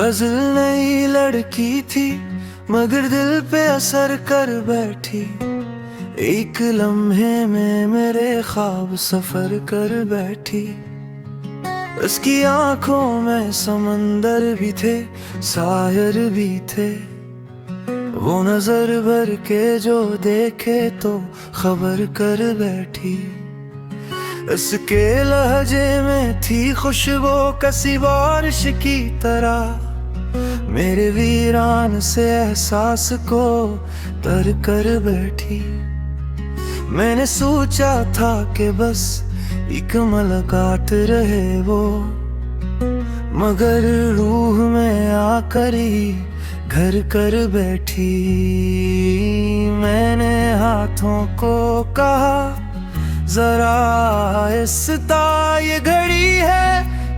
गजल नई लड़की थी मगर दिल पे असर कर बैठी। एक लम्हे में मेरे ख्वाब सफर कर बैठी। उसकी आंखों में समंदर भी थे, सायर भी थे। वो नजर भर के जो देखे तो खबर कर बैठी। उसके लहजे में थी खुशबू कसी बारिश की तरह। मेरे वीरान से एहसास को तर कर बैठी। मैंने सोचा था कि बस एक मुलाकात रहे वो, मगर रूह में आकर ही घर कर बैठी। मैंने हाथों को कहा जरा आहिस्ता, ये घड़ी है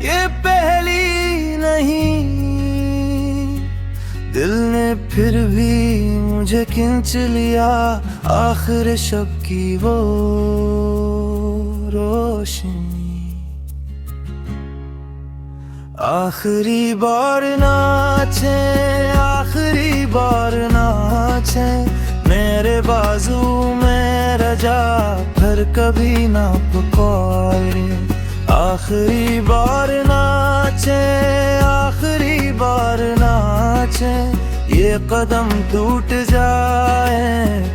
ये पहली नहीं। दिल ने फिर भी मुझे खींच लिया आखिर शब की वो रोशनी। आखिरी बार नाचे, आखिरी बार नाचे, मेरे बाजू में रजा फिर कभी ना पुकारे। आखिरी बार नाचे, आखिरी बार नाचे, ये कदम टूट जाए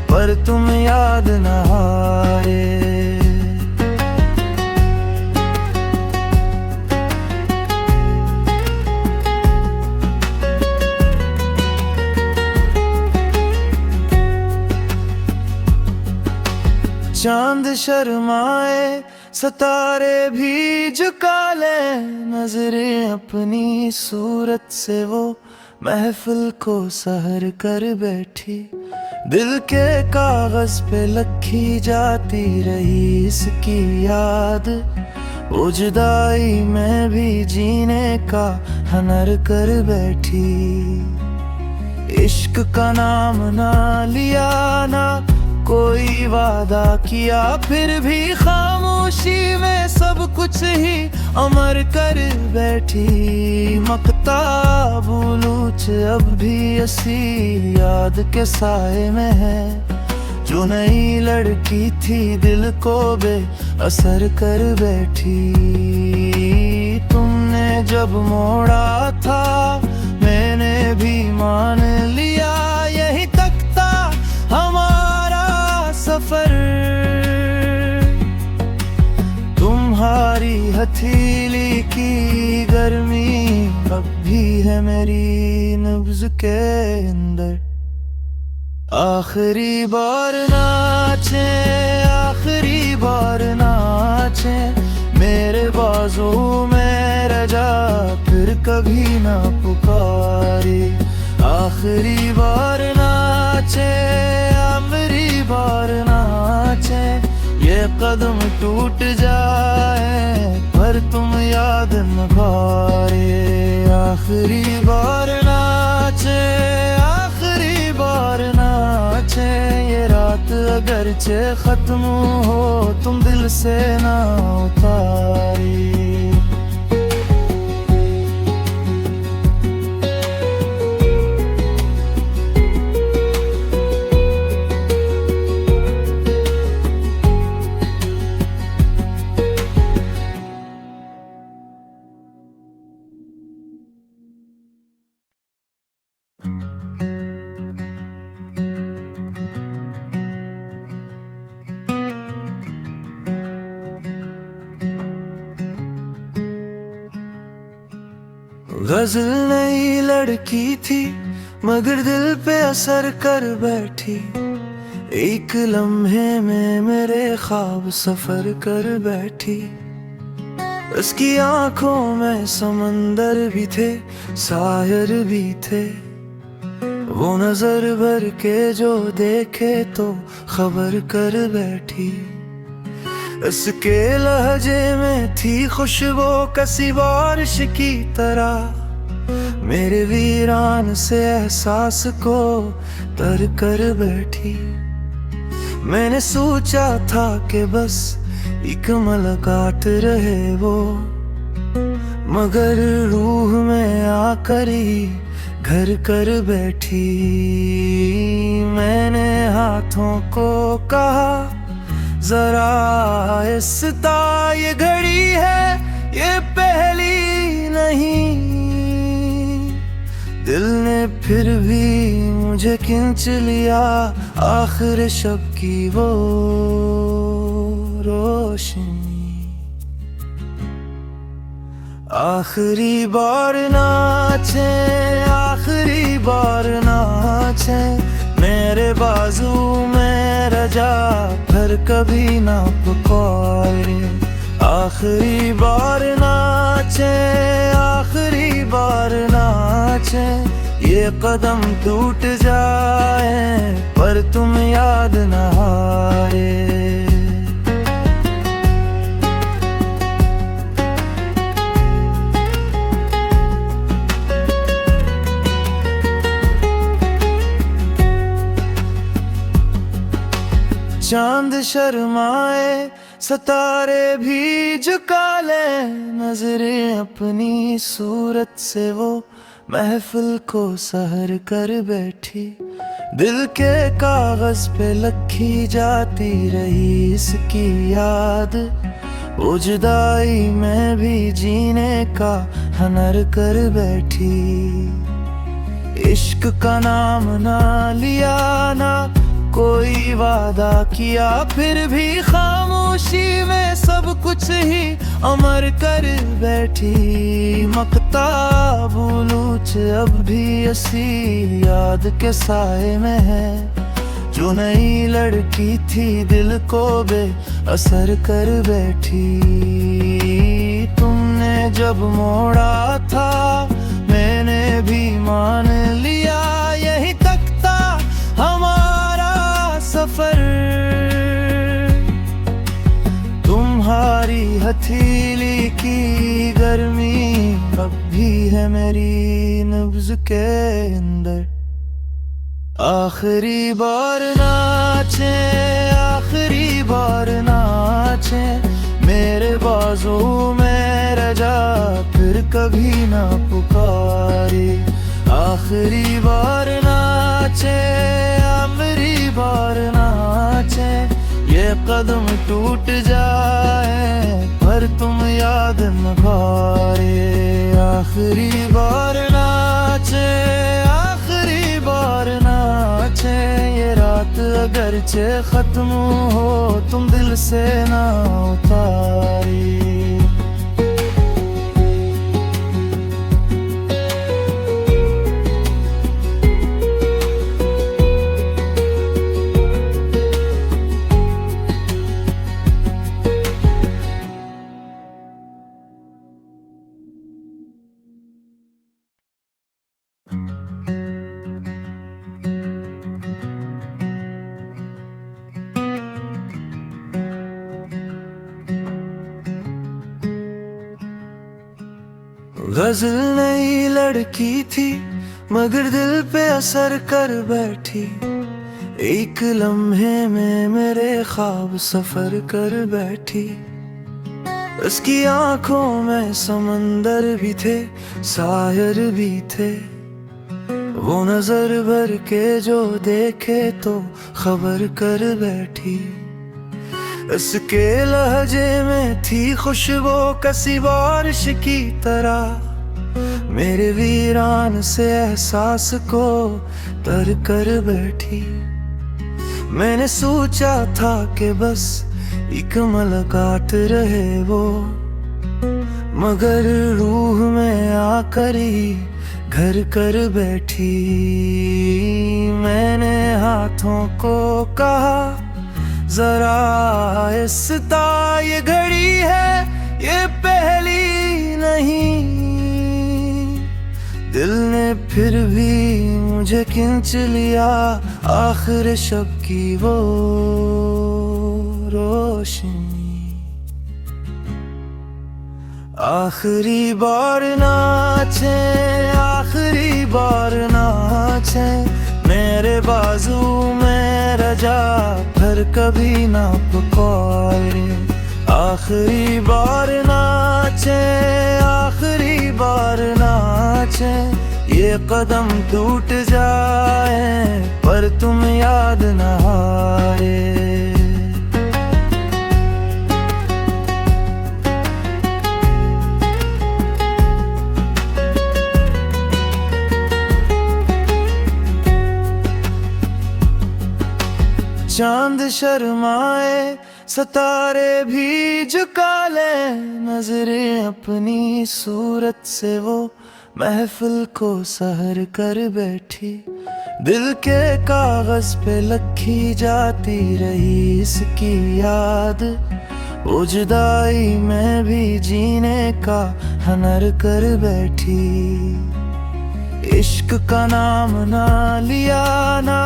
पर तुम याद न आए। चांद शर्माए, सितारे भी झुका ले, नजरें अपनी सूरत से वो महफिल को सहर कर बैठी। दिल के कागज पे लिखी जाती रही इसकी याद। वो जुदाई में भी जीने का हुनर कर बैठी। इश्क का नाम ना लिया, ना कोई वादा किया, फिर भी खामोशी में सब कुछ ही अमर कर बैठी। मकता बुलूच अब भी असी याद के साए में है, जो नई लड़की थी दिल को बेअसर कर बैठी। तुमने जब मोड़ा था मैंने भी मान लिया, यही तक था हमारा सफर। तुम्हारी हथेली की गर्मी अब भी है मेरी नब्ज के अंदर। आखिरी बार नाचे, आखिरी बार नाचे, मेरे बाजू में रजा फिर कभी ना पुकारे। आखिरी बार नाचे, आखिरी बार नाचे, ये कदम टूट जाए पर तुम याद न भारे। आखिरी बार नाचे, आखिरी बार नाचे, ये रात अगरचे खत्म हो तुम दिल से ना उतारे। गजल नई लड़की थी मगर दिल पे असर कर बैठी। एक लम्हे में मेरे ख्वाब सफर कर बैठी। उसकी आंखों में समंदर भी थे, सायर भी थे। वो नजर भर के जो देखे तो खबर कर बैठी। उसके लहजे में थी खुशबू कसी बारिश की तरह। मेरे वीरान से एहसास को तर कर बैठी। मैंने सोचा था कि बस एक मुलाकात रहे वो, मगर रूह में आकर ही घर कर बैठी। मैंने हाथों को कहा जरा आहिस्ता, ये घड़ी है ये पहली नहीं। दिल ने फिर भी मुझे खींच लिया आखिर शब की वो रोशनी। आखिरी बार नाचे, आखिरी बार नाचे, मेरे बाजू में रजा फिर कभी ना पुकारे। आखिरी बार नाचे, आखिरी बार नाचे, ये कदम टूट जाए पर तुम याद न आए। चांद शर्माए, सितारे भी झुका ले, नजरें अपनी सूरत से वो महफिल को सहर कर बैठी। दिल के कागज पे लिखी जाती रही इसकी याद, वो जुदाई में भी जीने का हनर कर बैठी। इश्क का नाम ना लिया, ना कोई वादा किया, फिर भी खामोशी में सब कुछ ही अमर कर बैठी। मकता बुलूच अब भी ऐसी याद के साए में है, जो नई लड़की थी दिल को बेअसर कर बैठी। तुमने जब मोड़ा था मैंने भी मान लिया, यही तक था हमारा सफर। तुम्हारी हथेली की गर्मी अब भी है मेरी नब्ज के अंदर। आखिरी बार नाचे, आखिरी बार नाचे, मेरे बाजू में रजा फिर कभी ना पुकारे। आखिरी बार नाचे, आखिरी बार नाचे, ये कदम टूट जाए पर तुम याद न भारे। आखिरी बार नाचे, आखिरी बार नाचे, ये रात अगरचे खत्म हो तुम दिल से ना उतारी। गजल नई लड़की थी मगर दिल पे असर कर बैठी। एक लम्हे में मेरे ख्वाब सफर कर बैठी। उसकी आंखों में समंदर भी थे, शायर भी थे। वो नजर भर के जो देखे तो खबर कर बैठी। उसके लहजे में थी खुशबू कसी बारिश की तरह, मेरे वीरान से एहसास को तर कर बैठी। मैंने सोचा था कि बस एक मुलाकात रहे वो, मगर रूह में आकर ही घर कर बैठी। मैंने हाथों को कहा जरा आहिस्ता, ये घड़ी है ये पहली नहीं। दिल ने फिर भी मुझे खींच लिया आखिर शब की वो रोशनी। आखिरी बार नाचे, आखिरी बार नाचे, मेरे बाजू में रजा फिर कभी ना पुकारे। आखिरी बार नाचे, आखिरी बार नाचे, ये कदम टूट जाए पर तुम याद न हारे। चांद शर्माए, सितारे भी झुका ले, नजरें अपनी सूरत से वो महफिल को सहर कर बैठी। दिल के कागज पे लिखी जाती रही इसकी याद, वो जुदाई में भी जीने का हुनर कर बैठी। इश्क का नाम ना लिया, ना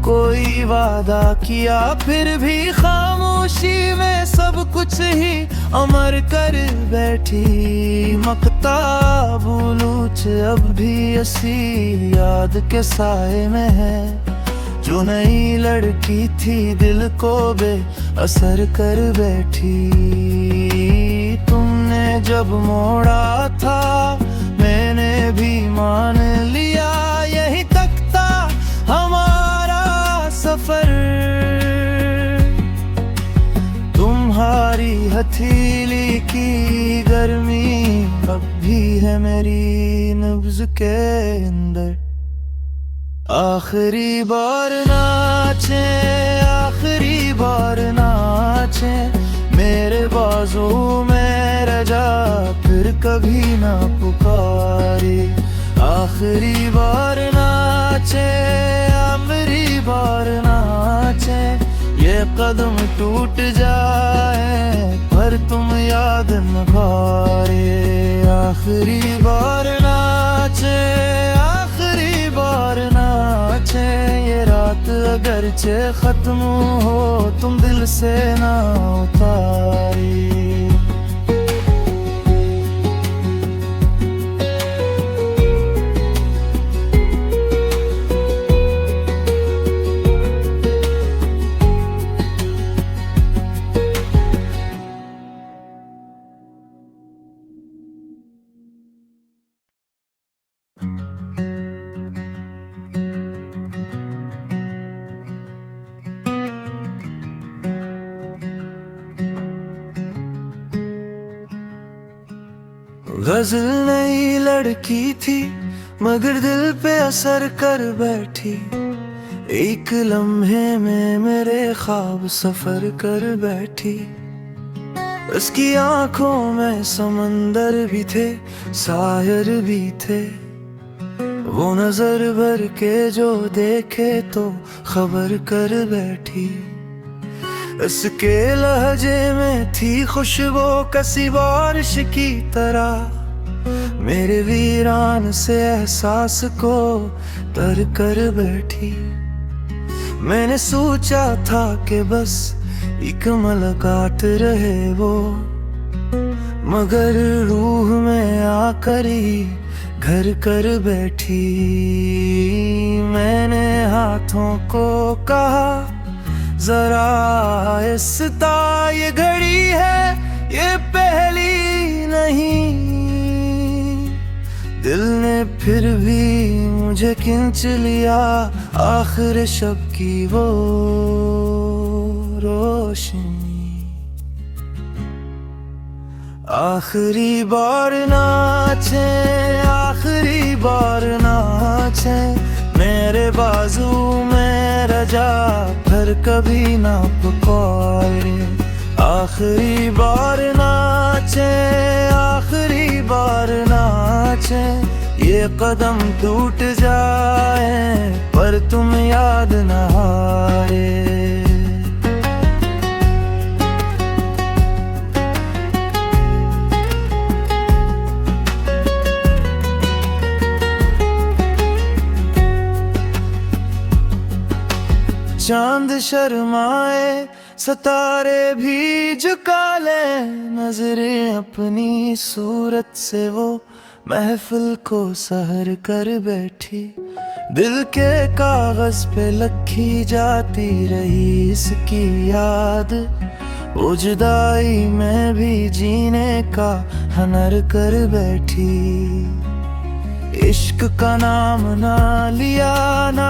कोई वादा किया, फिर भी खामोशी में सब कुछ ही अमर कर बैठी। मकता बुलूच अब भी असी याद के साए में है, जो नई लड़की थी दिल को बेअसर कर बैठी। तुमने जब मोड़ा था मैंने भी मान लिया, यही तक था हमारा सफर। तुम्हारी हथेली की गर्मी अब भी है मेरी नब्ज के अंदर। आखिरी बार नाचे, आखिरी बार नाचे, मेरे बाजू में रजा फिर कभी ना पुकारे। आखिरी बार नाचे, आखिरी बार नाचे, ये कदम टूट जाए पर तुम याद न भारे। आखिरी बार नाचे, आखिरी बार नाचे, ये रात अगरचे खत्म हो तुम दिल से ना उतारी। गजल नई लड़की थी मगर दिल पे असर कर बैठी। एक लम्हे में मेरे ख्वाब सफर कर बैठी। उसकी आंखों में समंदर भी थे, शायर भी थे। वो नजर भर के जो देखे तो खबर कर बैठी। उसके लहजे में थी खुशबू कसी बारिश की तरह, मेरे वीरान से एहसास को तर कर बैठी। मैंने सोचा था कि बस एक मुलाकात रहे वो, मगर रूह में आकर ही घर कर बैठी। मैंने हाथों को कहा जरा आहिस्ता, ये घड़ी है ये पहली नहीं। दिल ने फिर भी मुझे खींच लिया आखिर शब की वो रोशनी। आखिरी बार नाचे, आखिरी बार नाचे, मेरे बाजू में रजा फिर कभी ना पुकारे। आखिरी बार नाचे, आखिरी बार नाचे, ये कदम टूट जाए पर तुम याद न हारे। चांद शर्माए, सितारे भी झुका ले, नजरें अपनी सूरत से वो महफिल को सहर कर बैठी। दिल के कागज पे लिखी जाती रही इसकी याद, वो जुदाई में भी जीने का हनर कर बैठी। इश्क का नाम ना लिया ना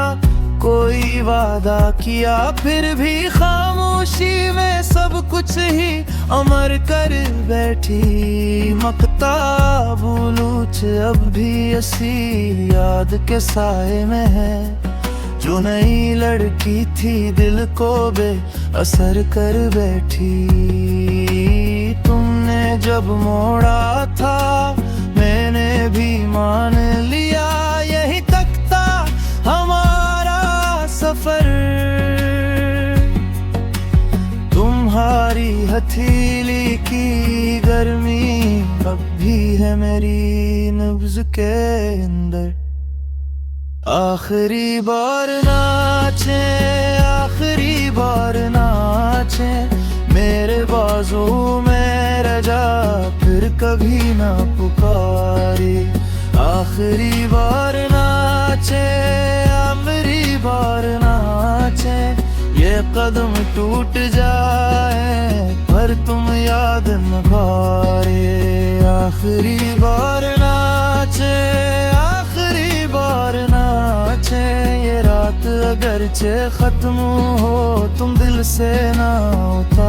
कोई वादा किया, फिर भी खामोशी में सब कुछ ही अमर कर बैठी। मकता बुलूच अब भी असी याद के साए में है, जो नई लड़की थी दिल को बेअसर कर बैठी। तुमने जब मोड़ा था मैंने भी मान लिया, यही तक था हमारा सफर। तुम्हारी हथेली की गर्मी अब भी है मेरी नब्ज के अंदर। आखिरी बार नाचे, आखिरी बार नाचे, मेरे बाजू में रजा फिर कभी ना पुकारे। आखिरी बार नाचे, आखिरी बार नाचे, ये कदम टूट जाए पर तुम याद न भारे। आखिरी बार नाचे, आखिरी बार नाचे, ये रात अगरचे खत्म हो तुम दिल से ना उतारे।